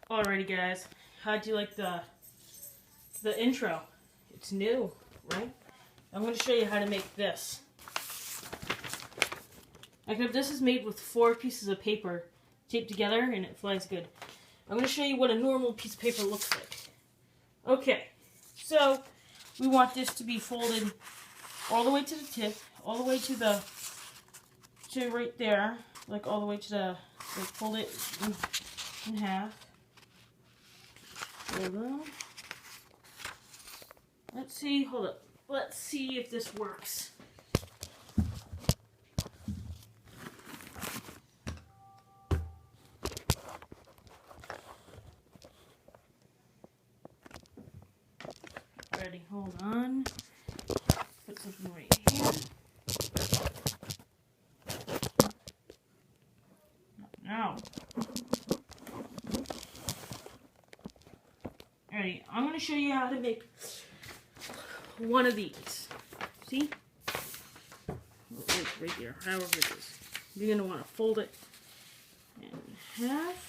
Alrighty guys, how'd you like the intro? It's new, right? I'm going to show you how to make this. This is made with 4 pieces of paper taped together and it flies good. I'm going to show you what a normal piece of paper looks like. Okay, so we want this to be folded all the way to the tip, all the way to right there, like all the way to the, like fold it in half. Hold on. Hold up. Let's see if this works. Ready, hold on. Put something right here. Now. Alrighty, I'm going to show you how to make one of these. See? Right here, however it is. You're going to want to fold it in half.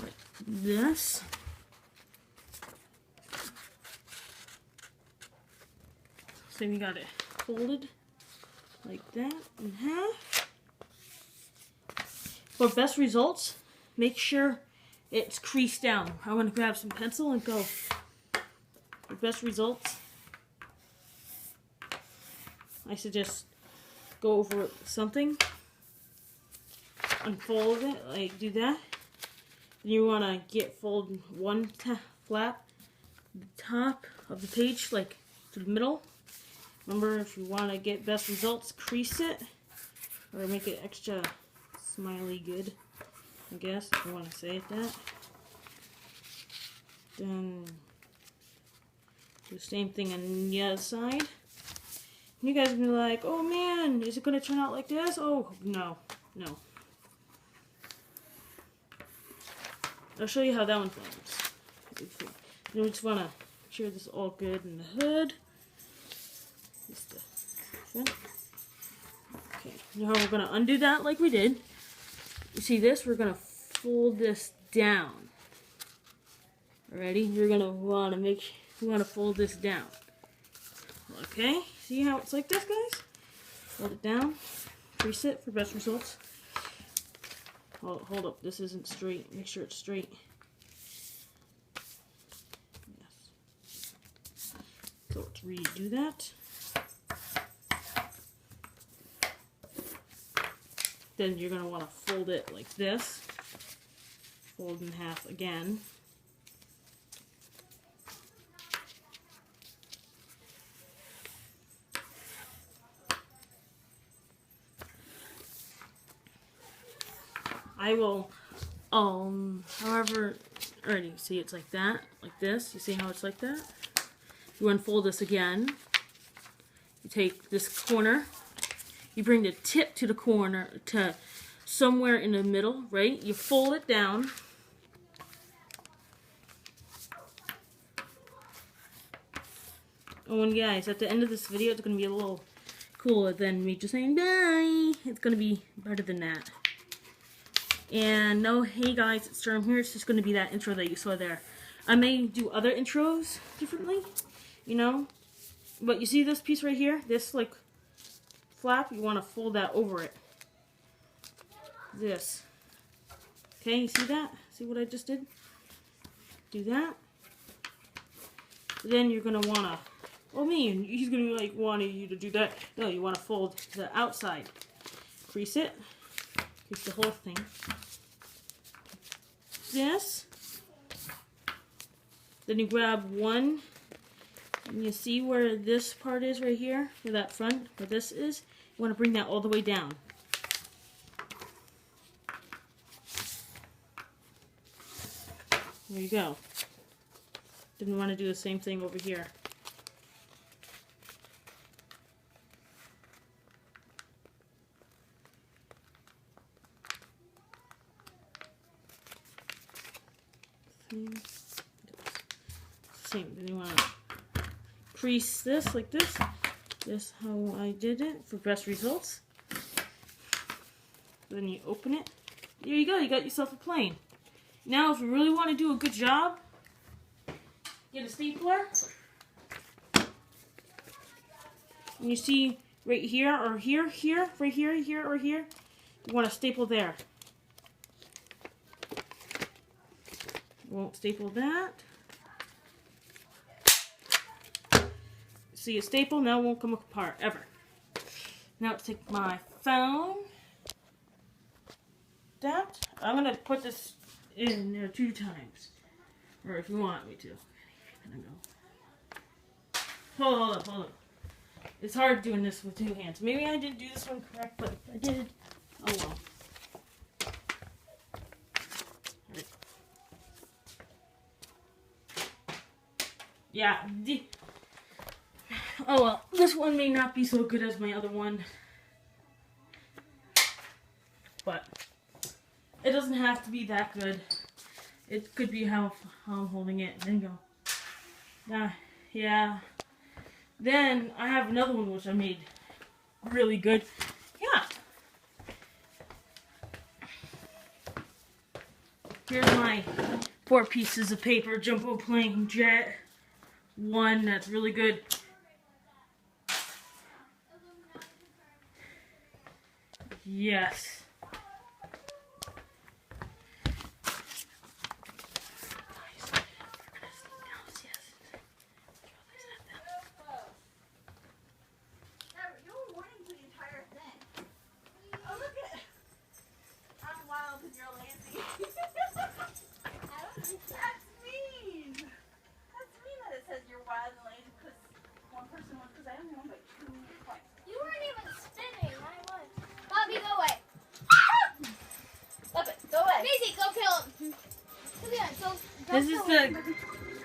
Like this. So you got it folded like that in half. For best results, make sure it's creased down. I'm going to grab some pencil and go. For best results, I suggest go over something, unfold it, like do that. Then you want to fold one flap, the top of the page, like to the middle. Remember, if you want to get best results, crease it, or make it extra smiley good, I guess, if you want to say it that. Then do the same thing on the other side. You guys will be like, oh man, is it going to turn out like this? Oh, no, no. I'll show you how that one folds. You just want to make sure this is all good in the hood. Okay, now we're going to undo that like we did. You see this? We're going to fold this down. Alrighty, you're going to want to fold this down. Okay, see how it's like this, guys? Fold it down, crease it for best results. Hold up, this isn't straight. Make sure it's straight. Yes. So let's redo that. Then you're going to want to fold it like this. Fold in half again. I will, however, already see it's like that, like this. You see how it's like that? You unfold this again. You take this corner. You bring the tip to the corner, to somewhere in the middle, right? You fold it down. Oh, and guys, at the end of this video, it's going to be a little cooler than me just saying bye. It's going to be better than that. And no, hey guys, it's Jerm here. It's just going to be that intro that you saw there. I may do other intros differently, you know. But you see this piece right here? This, like, flap, you want to fold that over it. This. Okay, you see that? See what I just did? Do that. Then you're going to want to, oh man, he's going to be like wanting you to do that. No, you want to fold the outside. Crease it. Crease the whole thing. This. Then you grab one. And you see where this part is right here? Where that front, where this is? You want to bring that all the way down. There you go. Then you want to do the same thing over here. Same. Then you want to crease this like this. This how I did it for best results. Then you open it. There you go. You got yourself a plane. Now, if you really want to do a good job, get a stapler. And you see right here, or here, right here, or here, you want to staple there. Won't staple that. See a staple, now it won't come apart, ever. Now let's take my phone. That, I'm going to put this in there 2 times. Or if you want me to. Hold up. It's hard doing this with 2 hands. Maybe I didn't do this one correct, but if I did, oh well. Yeah. Oh well. This one may not be so good as my other one. But it doesn't have to be that good. It could be how I'm holding it. Then go. Yeah. Then I have another one which I made really good. Yeah. Here's my 4 pieces of paper jumbo plane jet. One that's really good. Yes.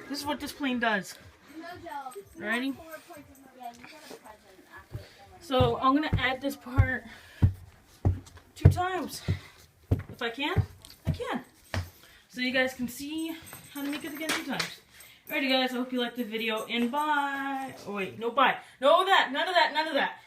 This is what this plane does. Ready? So I'm gonna add this part 2 times. If I can, I can. So you guys can see how to make it again 2 times. Alrighty guys, I hope you liked the video and bye. Oh wait, no bye. No that, none of that, none of that.